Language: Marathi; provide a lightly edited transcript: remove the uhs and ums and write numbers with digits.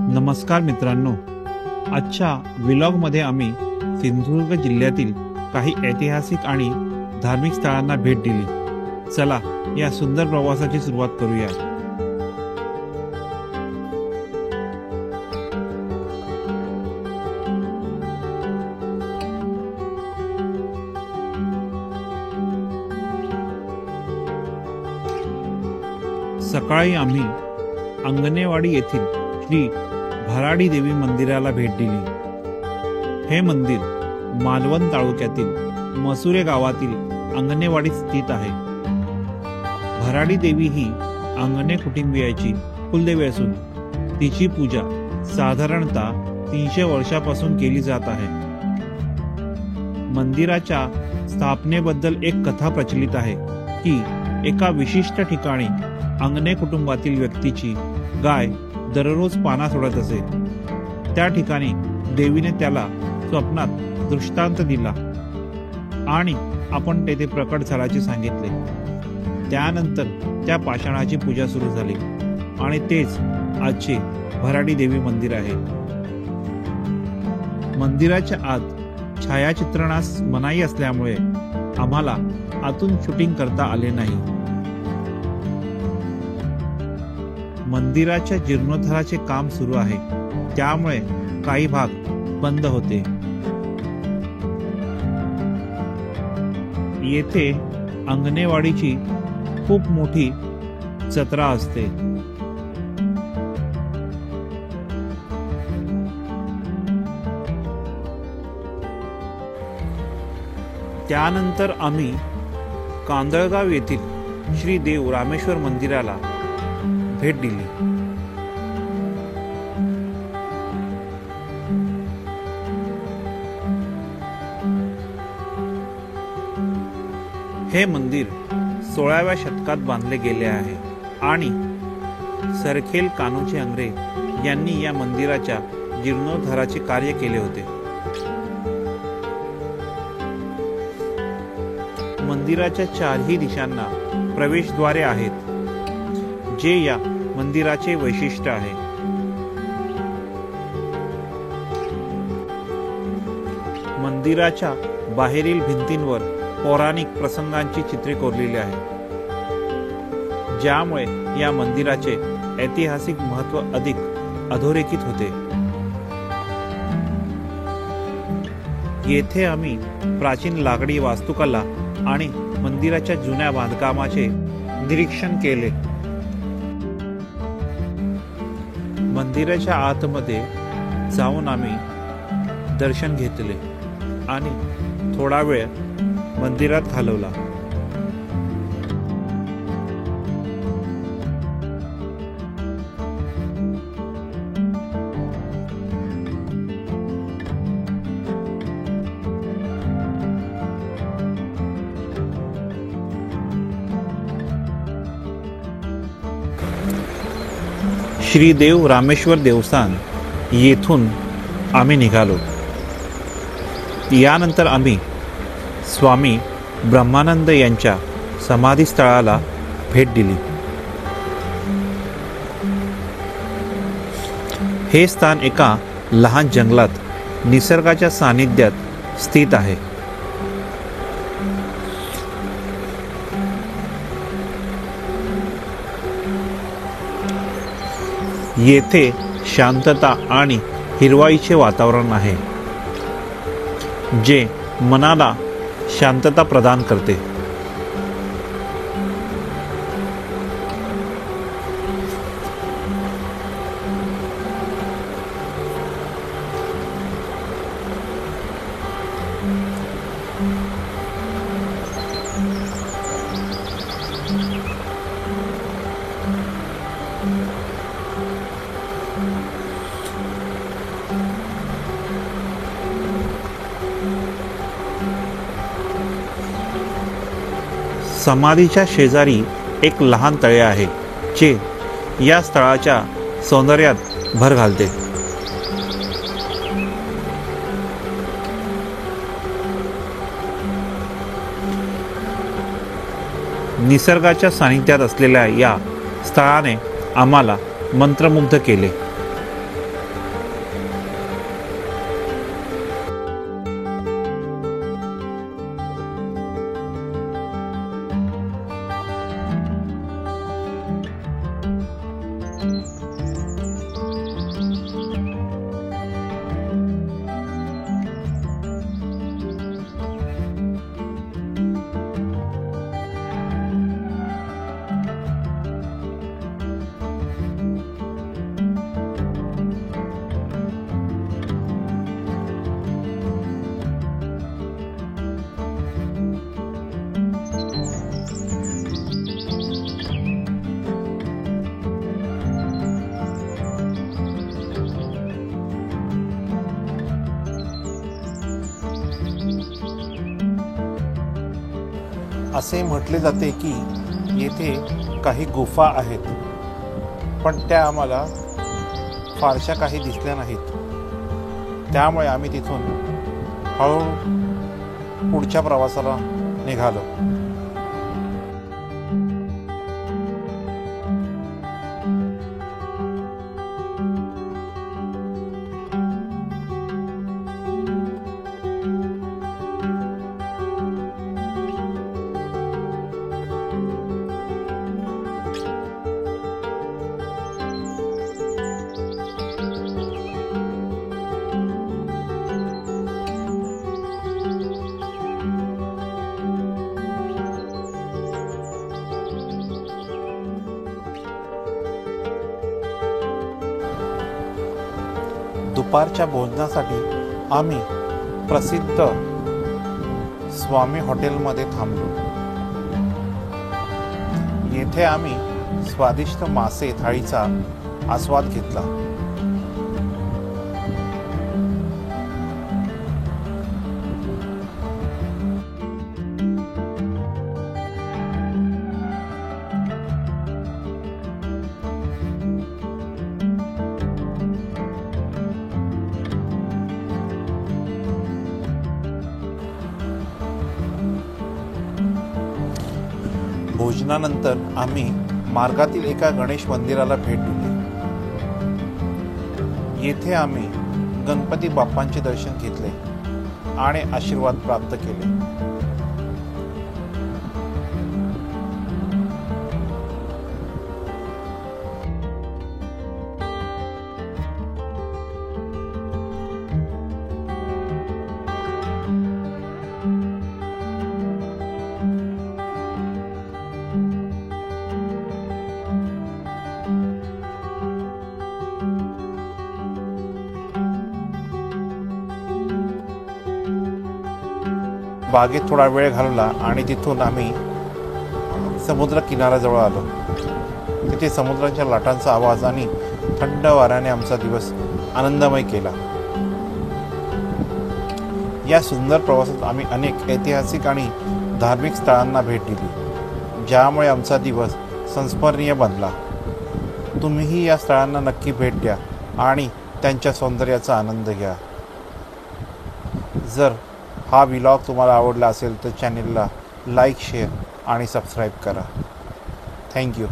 नमस्कार मित्रांनो, आजच्या व्लॉगमध्ये आम्ही सिंधुदुर्ग जिल्ह्यातील काही ऐतिहासिक आणि धार्मिक स्थळांना भेट दिली। चला या सुंदर प्रवासाची सुरुवात करूया। सकाळी आम्ही अंगणेवाडी येथील श्री भराडी देवी मंदिराला भेट दिली। हे मंदिर मालवण तालुक्यातील मसुरे गावातील अंगणेवाडीत स्थित आहे। भराडी देवी ही अंगणे कुटुंबियाची कुलदेवी असून तिची पूजा साधारणतः 300 वर्षापासून केली जात आहे। मंदिराच्या स्थापनेबद्दल एक कथा प्रचलित आहे की एका विशिष्ट ठिकाणी अंगणे कुटुंबातील व्यक्तीची गाय दररोज पाना सोडत असे। त्या ठिकाणी देवीने त्याला स्वप्नात दृष्टांत दिला आणि आपण तेथे प्रकट झाल्याचे सांगितले। त्यानंतर त्या पाषाणाची पूजा सुरू झाली आणि तेच आजचे भराडी देवी मंदिर आहे। मंदिराच्या आत छायाचित्रणास मनाई असल्यामुळे आम्हाला आतून शूटिंग करता आले नाही। मंदिराच्या जीर्णोद्धाराचे काम सुरू आहे, त्यामुळे काही भाग बंद होते। येथे अंगणेवाडीची खूप मोठी जत्रा असते। त्यानंतर आम्ही कांदळगाव येथील श्री देव रामेश्वर मंदिराला भेट दिली। हे मंदिर 16व्या शतकात बांधले गेले आहे आणि सरखेल कान्होजी आंग्रे यांनी या मंदिराच्या जीर्णोद्धाराचे कार्य केले होते। मंदिराच्या चारही दिशांना प्रवेशद्वारे आहेत, जे या मंदिराचे वैशिष्ट्य आहे। मंदिराच्या बाहेरील भिंतींवर पौराणिक प्रसंगांची चित्रे कोरलेली आहेत, ज्यामुळे या मंदिराचे ऐतिहासिक महत्त्व अधिक अधोरेखित होते। येथे आम्ही प्राचीन लाकडी वास्तुकला आणि मंदिराच्या जुन्या बांधकामाचे निरीक्षण केले। मंदिराच्या आतमध्ये जाऊन आम्ही दर्शन घेतले आणि थोडा वेळ मंदिरात घालवला। श्री देव रामेश्वर देवस्थान येथून आम्ही निघालो। यानंतर आम्ही स्वामी ब्रह्मानंद यांच्या समाधीस्थळाला भेट दिली। हे स्थान एका लहान जंगलात निसर्गाच्या सानिध्यात स्थित आहे। येथे शांतता आणि हिरवाईचे वातावरण आहे, जे मनाला शांतता प्रदान करते। समाधीच्या शेजारी एक लहान तळे आहे, जे या स्थळाच्या सौंदर्यात भर घालते। निसर्गाच्या सानिध्यात असलेल्या या स्थळाने आम्हाला मंत्रमुग्ध केले। असे म्हटले जाते की येथे काही गुफा आहेत, पण त्या आम्हाला फारशा काही दिसल्या नाहीत. त्यामुळे आम्ही तिथून हळूहळू पुढच्या प्रवासाला निघालो. दुपारच्या भोजनासाठी आम्ही प्रसिद्ध स्वामी हॉटेलमध्ये थांबलो. येथे आम्ही स्वादिष्ट मासे थाळीचा आस्वाद घेतला. भोजनानंतर आम्ही मार्गातील एका गणेश मंदिराला भेट दिली. येथे आम्ही गणपती बाप्पांचे दर्शन घेतले आणि आशीर्वाद प्राप्त केले. बागेत थोडा वेळ घालवला आणि तिथून आम्ही समुद्र किनाऱ्याजवळ आलो. तिथे समुद्राच्या लाटांचा आवाज आणि थंड वाऱ्याने आमचा दिवस आनंदमय केला. या सुंदर प्रवासात आम्ही अनेक ऐतिहासिक आणि धार्मिक स्थळांना भेट दिली, ज्यामुळे आमचा दिवस संस्मरणीय बनला. तुम्हीही या स्थळांना नक्की भेट द्या आणि त्यांच्या सौंदर्याचा आनंद घ्या. जर हा व्लॉग तुम्हाला आवडला असेल तर चॅनेलला लाईक, शेअर आणि सबस्क्राईब करा. थँक्यू.